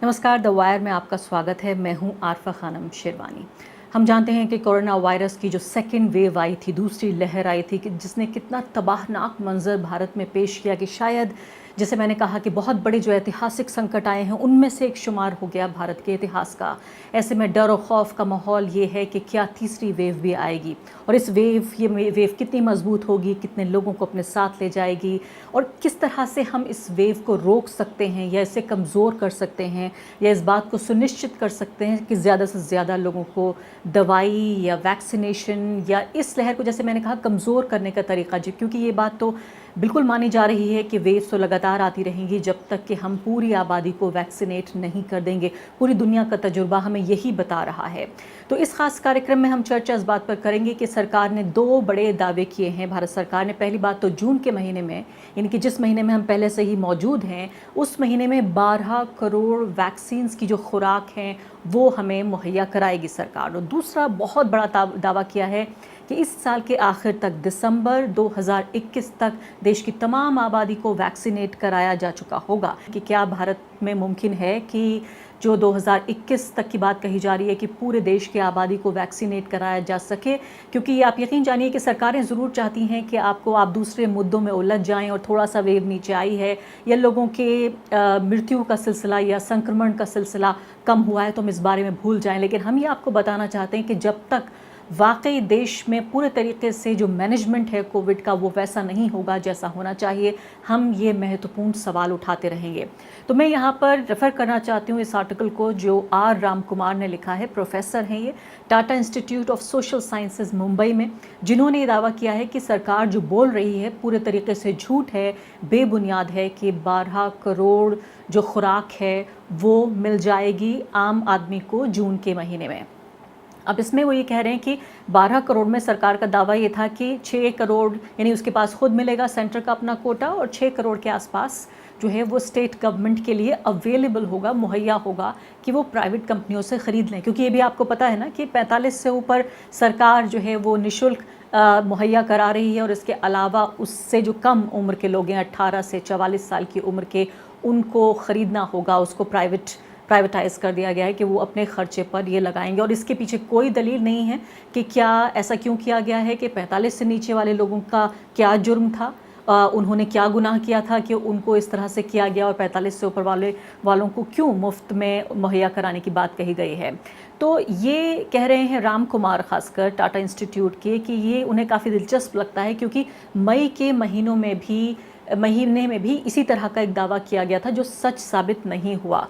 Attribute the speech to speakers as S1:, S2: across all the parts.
S1: नमस्कार, the wire में आपका स्वागत है। मैं हूं आरफा खानम शेरवानी। हम जानते हैं कि कोरोना वायरस की जो सेकेंड वेव आई थी, दूसरी लहर आई थी, कि जिसने कितना तबाहनाक मंजर भारत में पेश किया कि शायद जैसे मैंने कहा कि बहुत बड़े जो ऐतिहासिक संकट आए हैं उनमें से एक शुमार हो गया भारत के इतिहास का। ऐसे में डर और खौफ का माहौल ये है कि क्या तीसरी वेव भी आएगी और इस ये वेव कितनी मजबूत होगी, कितने लोगों को अपने साथ ले जाएगी और किस तरह से हम इस वेव को रोक सकते हैं या इसे कमज़ोर कर सकते हैं या इस बात को सुनिश्चित कर सकते हैं कि ज़्यादा से ज़्यादा लोगों को दवाई या वैक्सीनेशन या इस लहर को, जैसे मैंने कहा, कमज़ोर करने का तरीका। जी, क्योंकि ये बात तो बिल्कुल मानी जा रही है कि वेव्स तो लगातार आती रहेंगी जब तक कि हम पूरी आबादी को वैक्सीनेट नहीं कर देंगे। पूरी दुनिया का तजुर्बा हमें यही बता रहा है। तो इस खास कार्यक्रम में हम चर्चा इस बात पर करेंगे कि सरकार ने दो बड़े दावे किए हैं। भारत सरकार ने पहली बात तो जून के महीने में, यानी कि जिस महीने में हम पहले से ही मौजूद हैं, उस महीने में 12 करोड़ वैक्सीन्स की जो खुराक हैं वो हमें मुहैया कराएगी सरकार। और दूसरा बहुत बड़ा दावा किया है कि इस साल के आखिर तक, दिसंबर 2021 तक, देश की तमाम आबादी को वैक्सीनेट कराया जा चुका होगा। कि क्या भारत में मुमकिन है कि जो 2021 तक की बात कही जा रही है कि पूरे देश की आबादी को वैक्सीनेट कराया जा सके? क्योंकि आप यकीन जानिए कि सरकारें ज़रूर चाहती हैं कि आप दूसरे मुद्दों में उलझ जाएं और थोड़ा सा वेव नीचे आई है या लोगों के मृत्यु का सिलसिला या संक्रमण का सिलसिला कम हुआ है तो हम इस बारे में भूल जाएं। लेकिन हम ये आपको बताना चाहते हैं कि जब तक वाकई देश में पूरे तरीके से जो मैनेजमेंट है कोविड का वो वैसा नहीं होगा जैसा होना चाहिए, हम ये महत्वपूर्ण सवाल उठाते रहेंगे। तो मैं यहाँ पर रेफ़र करना चाहती हूँ इस आर्टिकल को जो आर राम कुमार ने लिखा है। प्रोफेसर हैं ये, Tata institute of social sciences Mumbai में, जिन्होंने ये दावा किया है कि सरकार जो बोल रही है पूरे तरीके से झूठ है, बेबुनियाद है कि 12 करोड़ जो खुराक है वो मिल जाएगी आम आदमी को जून के महीने में। अब इसमें वो ये कह रहे हैं कि 12 करोड़ में सरकार का दावा ये था कि 6 करोड़ यानी उसके पास खुद मिलेगा सेंटर का अपना कोटा, और 6 करोड़ के आसपास जो है वो स्टेट गवर्नमेंट के लिए अवेलेबल होगा, मुहैया होगा कि वो प्राइवेट कंपनियों से ख़रीद लें। क्योंकि ये भी आपको पता है ना कि 45 से ऊपर सरकार जो है वो निःशुल्क मुहैया करा रही है, और इसके अलावा उससे जो कम उम्र के लोग हैं 18 से 44 साल की उम्र के, उनको ख़रीदना होगा, उसको प्राइवेटाइज़ कर दिया गया है कि वो अपने खर्चे पर ये लगाएंगे। और इसके पीछे कोई दलील नहीं है कि क्या ऐसा क्यों किया गया है, कि 45 से नीचे वाले लोगों का क्या जुर्म था, उन्होंने क्या गुनाह किया था कि उनको इस तरह से किया गया, और 45 से ऊपर वालों को क्यों मुफ्त में मुहैया कराने की बात कही गई है। तो ये कह रहे हैं राम कुमार, खासकर टाटा इंस्टीट्यूट के, कि ये उन्हें काफ़ी दिलचस्प लगता है क्योंकि मई के महीने में भी इसी तरह का एक दावा किया गया था जो सच साबित नहीं हुआ।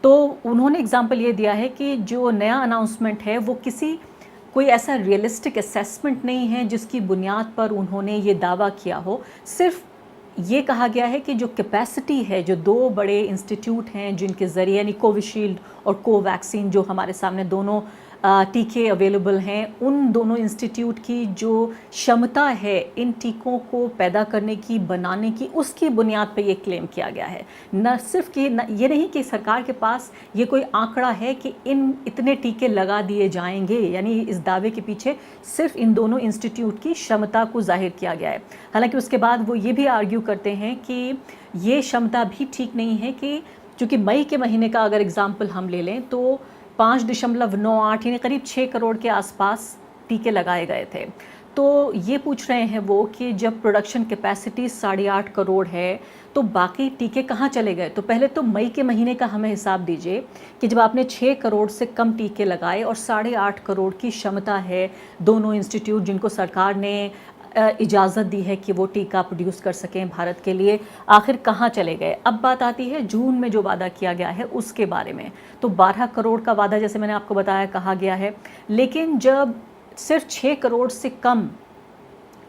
S1: तो उन्होंने एग्जाम्पल ये दिया है कि जो नया अनाउंसमेंट है वो कोई ऐसा रियलिस्टिक असेसमेंट नहीं है जिसकी बुनियाद पर उन्होंने ये दावा किया हो। सिर्फ ये कहा गया है कि जो कैपेसिटी है, जो दो बड़े इंस्टीट्यूट हैं जिनके ज़रिए, यानी कोविशील्ड और कोवैक्सीन, जो हमारे सामने दोनों टीके अवेलेबल हैं, उन दोनों इंस्टीट्यूट की जो क्षमता है इन टीकों को पैदा करने की, बनाने की, उसकी बुनियाद पे ये क्लेम किया गया है। न सिर्फ कि ये नहीं कि सरकार के पास ये कोई आंकड़ा है कि इतने टीके लगा दिए जाएंगे, यानी इस दावे के पीछे सिर्फ इन दोनों इंस्टीट्यूट की क्षमता को जाहिर किया गया है। हालांकि उसके बाद वो ये भी आर्ग्यू करते हैं कि ये क्षमता भी ठीक नहीं है, कि चूँकि मई के महीने का अगर एग्ज़ाम्पल हम ले लें तो 5.98 यानी करीब 6 करोड़ के आसपास टीके लगाए गए थे। तो ये पूछ रहे हैं वो कि जब प्रोडक्शन कैपेसिटी 8.5 करोड़ है तो बाकी टीके कहाँ चले गए? तो पहले तो मई के महीने का हमें हिसाब दीजिए कि जब आपने 6 करोड़ से कम टीके लगाए और 8.5 करोड़ की क्षमता है दोनों इंस्टीट्यूट जिनको सरकार ने इजाज़त दी है कि वो टीका प्रोड्यूस कर सकें भारत के लिए, आखिर कहाँ चले गए? अब बात आती है जून में जो वादा किया गया है उसके बारे में। तो 12 करोड़ का वादा, जैसे मैंने आपको बताया, कहा गया है, लेकिन जब सिर्फ 6 करोड़ से कम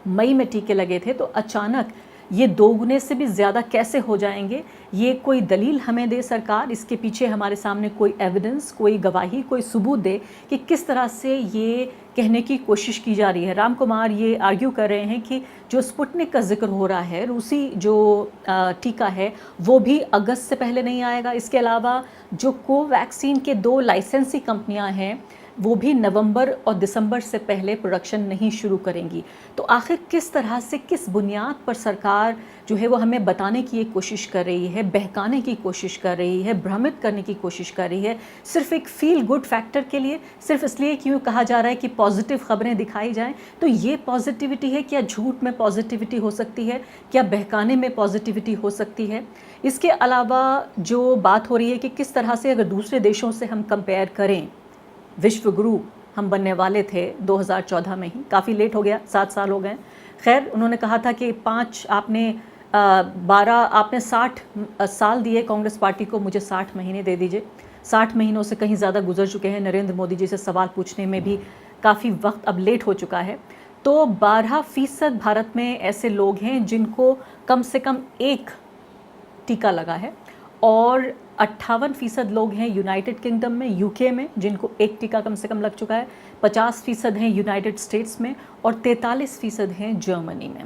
S1: मई में टीके लगे थे तो अचानक ये दोगुने से भी ज़्यादा कैसे हो जाएंगे? ये कोई दलील हमें दे सरकार, इसके पीछे हमारे सामने कोई एविडेंस, कोई गवाही, कोई सबूत दे कि किस तरह से ये कहने की कोशिश की जा रही है। राम कुमार ये आर्ग्यू कर रहे हैं कि जो स्पुतनिक का जिक्र हो रहा है, रूसी जो टीका है, वो भी अगस्त से पहले नहीं आएगा। इसके अलावा जो कोवैक्सीन के 2 लाइसेंसी कंपनियां हैं वो भी नवंबर और दिसंबर से पहले प्रोडक्शन नहीं शुरू करेंगी। तो आखिर किस तरह से, किस बुनियाद पर सरकार जो है वो हमें बताने की एक कोशिश कर रही है, बहकाने की कोशिश कर रही है, भ्रमित करने की कोशिश कर रही है, सिर्फ एक फील गुड फैक्टर के लिए, सिर्फ इसलिए क्यों कहा जा रहा है कि पॉजिटिव खबरें दिखाई जाएं। तो ये पॉजिटिविटी है? क्या झूठ में पॉजिटिविटी हो सकती है? क्या बहकाने में पॉजिटिविटी हो सकती है? इसके अलावा जो बात हो रही है कि किस तरह से अगर दूसरे देशों से हम कंपेयर करें, विश्व गुरु हम बनने वाले थे 2014 में ही, काफ़ी लेट हो गया, 7 साल हो गए। खैर, उन्होंने कहा था कि 5 आपने 12 आपने 60 साल दिए कांग्रेस पार्टी को, मुझे 60 महीने दे दीजिए। 60 महीनों से कहीं ज़्यादा गुजर चुके हैं। नरेंद्र मोदी जी से सवाल पूछने में भी काफ़ी वक्त अब लेट हो चुका है। तो 12% भारत में ऐसे लोग हैं जिनको कम से कम एक टीका लगा है, और 58% लोग हैं यूनाइटेड किंगडम में, यूके में, जिनको एक टीका कम से कम लग चुका है। 50% हैं यूनाइटेड स्टेट्स में, और 43% हैं जर्मनी में।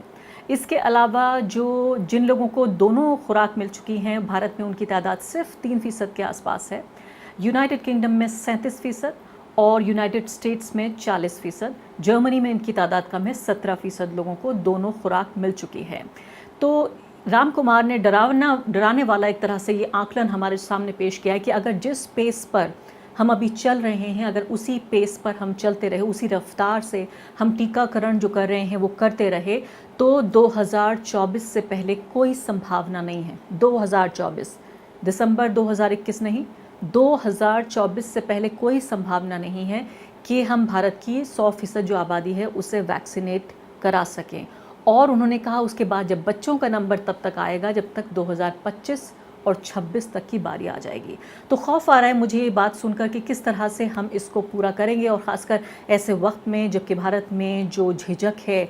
S1: इसके अलावा जिन लोगों को दोनों खुराक मिल चुकी हैं भारत में, उनकी तादाद सिर्फ 3% के आसपास है। यूनाइटेड किंगडम में 37% और यूनाइटेड स्टेट्स में 40%। जर्मनी में इनकी तादाद कम है, 17% लोगों को दोनों खुराक मिल चुकी है। तो राम कुमार ने डराने वाला एक तरह से ये आकलन हमारे सामने पेश किया है कि अगर जिस पेस पर हम अभी चल रहे हैं, अगर उसी पेस पर हम चलते रहे, उसी रफ्तार से हम टीकाकरण जो कर रहे हैं वो करते रहे, तो 2024 से पहले कोई संभावना नहीं है। 2024, दिसंबर 2021 नहीं, 2024 से पहले कोई संभावना नहीं है कि हम भारत की 100% जो आबादी है उसे वैक्सीनेट करा सकें। और उन्होंने कहा उसके बाद जब बच्चों का नंबर तब तक आएगा जब तक 2025 और 26 तक की बारी आ जाएगी। तो खौफ आ रहा है मुझे ये बात सुनकर कि किस तरह से हम इसको पूरा करेंगे, और ख़ासकर ऐसे वक्त में जबकि भारत में जो झिझक है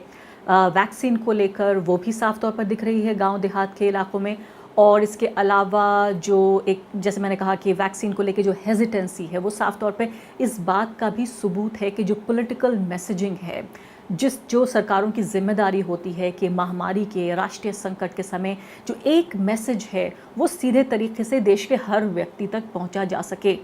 S1: वैक्सीन को लेकर वो भी साफ तौर पर दिख रही है गांव देहात के इलाकों में। और इसके अलावा जो एक, जैसे मैंने कहा कि वैक्सीन को लेकर जो हेजिटेंसी है वो साफ तौर पे इस बात का भी सबूत है कि जो पॉलिटिकल मैसेजिंग है, जो सरकारों की जिम्मेदारी होती है कि महामारी के, राष्ट्रीय संकट के समय जो एक मैसेज है वो सीधे तरीके से देश के हर व्यक्ति तक पहुंचा जा सके।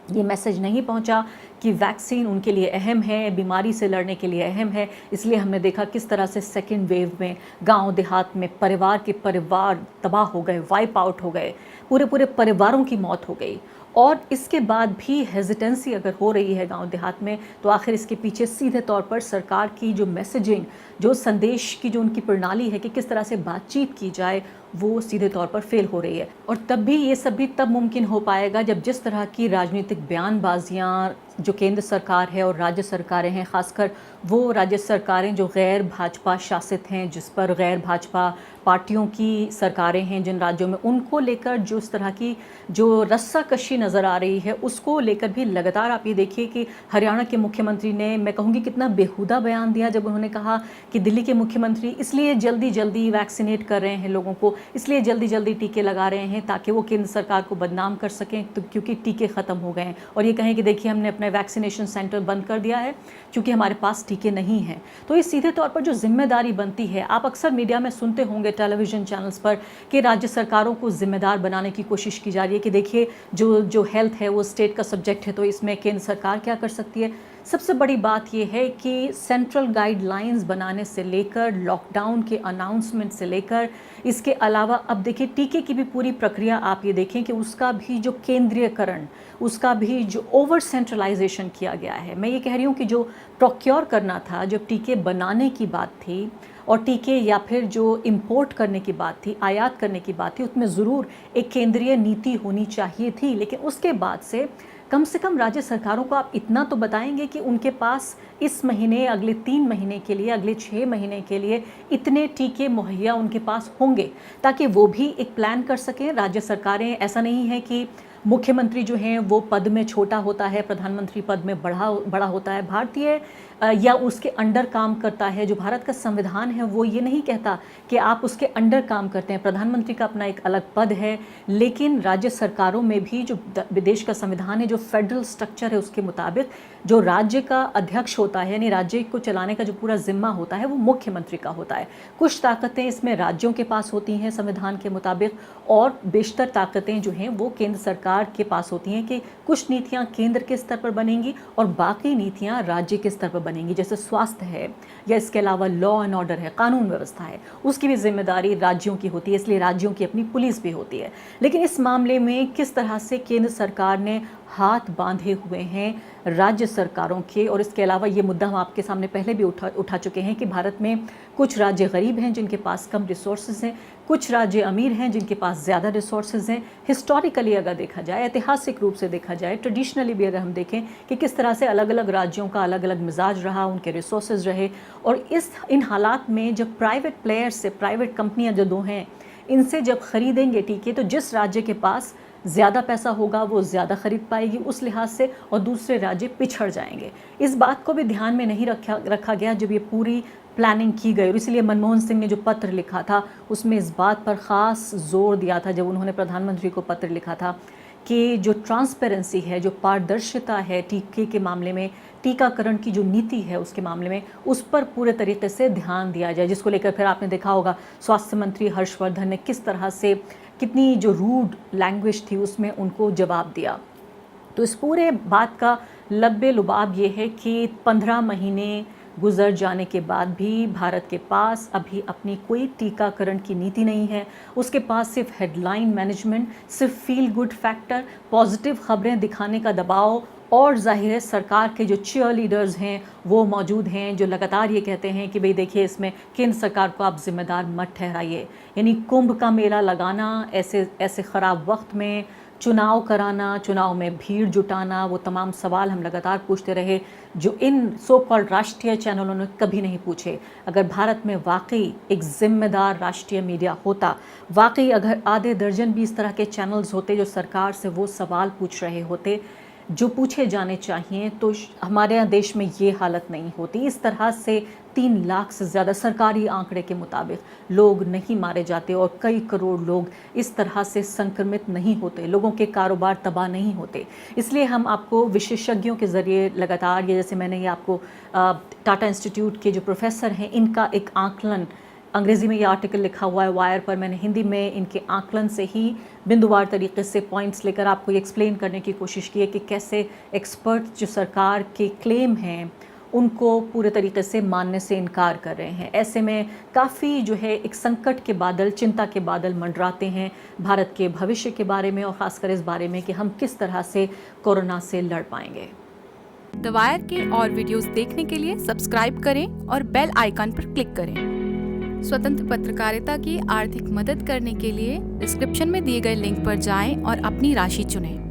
S1: ये मैसेज नहीं पहुंचा कि वैक्सीन उनके लिए अहम है, बीमारी से लड़ने के लिए अहम है। इसलिए हमने देखा किस तरह से सेकेंड वेव में गांव देहात में परिवार के परिवार तबाह हो गए, वाइप आउट हो गए, पूरे पूरे परिवारों की मौत हो गई। और इसके बाद भी हेजिटेंसी अगर हो रही है गांव देहात में, तो आखिर इसके पीछे सीधे तौर पर सरकार की जो मैसेजिंग, जो संदेश की जो उनकी प्रणाली है कि किस तरह से बातचीत की जाए, वो सीधे तौर पर फेल हो रही है। और तब भी ये सब भी तब मुमकिन हो पाएगा जब जिस तरह की राजनीतिक बयानबाजियाँ जो केंद्र सरकार है और राज्य सरकारें हैं, ख़ासकर वो राज्य सरकारें जो गैर भाजपा शासित हैं, जिस पर गैर भाजपा पार्टियों की सरकारें हैं जिन राज्यों में, उनको लेकर जो इस तरह की जो रस्साकशी नज़र आ रही है, उसको लेकर भी लगातार आप ये देखिए कि हरियाणा के मुख्यमंत्री ने, मैं कहूँगी कितना बेहुदा बयान दिया जब उन्होंने कहा कि दिल्ली के मुख्यमंत्री इसलिए जल्दी जल्दी वैक्सीनेट कर रहे हैं लोगों को, इसलिए जल्दी जल्दी टीके लगा रहे हैं ताकि वो केंद्र सरकार को बदनाम कर सकें, तो क्योंकि टीके ख़त्म हो गए हैं, और ये कहें कि देखिए हमने अपने वैक्सीनेशन सेंटर बंद कर दिया है क्योंकि हमारे पास टीके नहीं हैं। तो ये सीधे तौर पर जो जिम्मेदारी बनती है, आप अक्सर मीडिया में सुनते होंगे टेलीविज़न चैनल्स पर कि राज्य सरकारों को जिम्मेदार बनाने की कोशिश की जा रही है कि देखिए जो हेल्थ है वो स्टेट का सब्जेक्ट है, तो इसमें केंद्र सरकार क्या कर सकती है। सबसे बड़ी बात यह है कि सेंट्रल गाइडलाइंस बनाने से लेकर, लॉकडाउन के अनाउंसमेंट से लेकर, इसके अलावा अब देखिए टीके की भी पूरी प्रक्रिया आप ये देखें कि उसका भी जो केंद्रीयकरण, उसका भी जो ओवर सेंट्रलाइजेशन किया गया है। मैं ये कह रही हूँ कि जो प्रोक्योर करना था, जब टीके बनाने की बात थी और टीके या फिर जो इंपोर्ट करने की बात थी, आयात करने की बात थी, उसमें ज़रूर एक केंद्रीय नीति होनी चाहिए थी। लेकिन उसके बाद से कम राज्य सरकारों को आप इतना तो बताएंगे कि उनके पास इस महीने, अगले 3 महीने के लिए, अगले 6 महीने के लिए इतने टीके मुहैया उनके पास होंगे ताकि वो भी एक प्लान कर सकें। राज्य सरकारें, ऐसा नहीं है कि मुख्यमंत्री जो हैं वो पद में छोटा होता है, प्रधानमंत्री पद में बड़ा होता है। भारतीय या उसके अंडर काम करता है। जो भारत का संविधान है वो ये नहीं कहता कि आप उसके अंडर काम करते हैं। प्रधानमंत्री का अपना एक अलग पद है, लेकिन राज्य सरकारों में भी जो देश का संविधान है, जो फेडरल स्ट्रक्चर है, उसके मुताबिक जो राज्य का अध्यक्ष होता है, यानी राज्य को चलाने का जो पूरा जिम्मा होता है वो मुख्यमंत्री का होता है। कुछ ताकतें इसमें राज्यों के पास होती हैं संविधान के मुताबिक, और बेशतर ताकतें जो हैं वो केंद्र सरकार सरकार के पास होती हैं कि कुछ नीतियां केंद्र के स्तर पर बनेंगी और बाकी नीतियां राज्य के स्तर पर बनेंगी। जैसे स्वास्थ्य है या इसके अलावा लॉ एंड ऑर्डर है, कानून व्यवस्था है, उसकी भी जिम्मेदारी राज्यों की होती है, इसलिए राज्यों की अपनी पुलिस भी होती है। लेकिन इस मामले में किस तरह से केंद्र सरकार ने हाथ बांधे हुए हैं राज्य सरकारों के, और इसके अलावा ये मुद्दा हम आपके सामने पहले भी उठा चुके हैं कि भारत में कुछ राज्य गरीब हैं जिनके पास कम रिसोर्सेज हैं, कुछ राज्य अमीर हैं जिनके पास ज़्यादा रिसोर्सेज हैं। हिस्टोरिकली अगर देखा जाए, ऐतिहासिक रूप से देखा जाए, ट्रेडिशनली भी अगर हम देखें कि किस तरह से अलग अलग राज्यों का अलग अलग मिजाज रहा, उनके रिसोर्सेज रहे, और इन हालात में जब प्राइवेट प्लेयर्स से, प्राइवेट कंपनियां जो दो हैं, इनसे जब खरीदेंगे टीके तो जिस राज्य के पास ज़्यादा पैसा होगा वो ज़्यादा खरीद पाएगी उस लिहाज से, और दूसरे राज्य पिछड़ जाएंगे। इस बात को भी ध्यान में नहीं रखा गया जब ये पूरी प्लानिंग की गई, और इसलिए मनमोहन सिंह ने जो पत्र लिखा था उसमें इस बात पर ख़ास जोर दिया था, जब उन्होंने प्रधानमंत्री को पत्र लिखा था कि जो ट्रांसपेरेंसी है, जो पारदर्शिता है टीके के मामले में, टीकाकरण की जो नीति है उसके मामले में, उस पर पूरे तरीके से ध्यान दिया जाए। जिसको लेकर फिर आपने देखा होगा स्वास्थ्य मंत्री हर्षवर्धन ने किस तरह से, कितनी जो रूड लैंग्वेज थी उसमें उनको जवाब दिया। तो इस पूरे बात का लब्बे लुबाब ये है कि 15 महीने गुजर जाने के बाद भी भारत के पास अभी अपनी कोई टीकाकरण की नीति नहीं है। उसके पास सिर्फ हेडलाइन मैनेजमेंट, सिर्फ फील गुड फैक्टर, पॉजिटिव खबरें दिखाने का दबाव, और जाहिर है सरकार के जो चीयर लीडर्स हैं वो मौजूद हैं जो लगातार ये कहते हैं कि भाई देखिए इसमें केंद्र सरकार को आप जिम्मेदार मत ठहराइए। यानी कुंभ का मेला लगाना, ऐसे ख़राब वक्त में चुनाव कराना, चुनाव में भीड़ जुटाना, वो तमाम सवाल हम लगातार पूछते रहे जो इन सो कॉल्ड राष्ट्रीय चैनलों ने कभी नहीं पूछे। अगर भारत में वाकई एक जिम्मेदार राष्ट्रीय मीडिया होता, वाकई अगर आधे दर्जन भी इस तरह के चैनल्स होते जो सरकार से वो सवाल पूछ रहे होते जो पूछे जाने चाहिए, तो हमारे यहाँ देश में ये हालत नहीं होती। इस तरह से 3 लाख से ज़्यादा सरकारी आंकड़े के मुताबिक लोग नहीं मारे जाते और कई करोड़ लोग इस तरह से संक्रमित नहीं होते, लोगों के कारोबार तबाह नहीं होते। इसलिए हम आपको विशेषज्ञों के ज़रिए लगातार, ये जैसे मैंने ये आपको टाटा इंस्टीट्यूट के जो प्रोफेसर हैं इनका एक आंकलन, अंग्रेज़ी में ये आर्टिकल लिखा हुआ है वायर पर, मैंने हिंदी में इनके आंकलन से ही बिंदुवार तरीके से पॉइंट्स लेकर आपको ये एक्सप्लेन करने की कोशिश की है कि कैसे एक्सपर्ट जो सरकार के क्लेम हैं उनको पूरे तरीके से मानने से इनकार कर रहे हैं। ऐसे में काफ़ी जो है एक संकट के बादल, चिंता के बादल मंडराते हैं भारत के भविष्य के बारे में, और ख़ासकर इस बारे में कि हम किस तरह से कोरोना से लड़ पाएंगे।
S2: द वायर के और वीडियोस देखने के लिए सब्सक्राइब करें और बेल आइकन पर क्लिक करें। स्वतंत्र पत्रकारिता की आर्थिक मदद करने के लिए डिस्क्रिप्शन में दिए गए लिंक पर जाएं और अपनी राशि चुनें।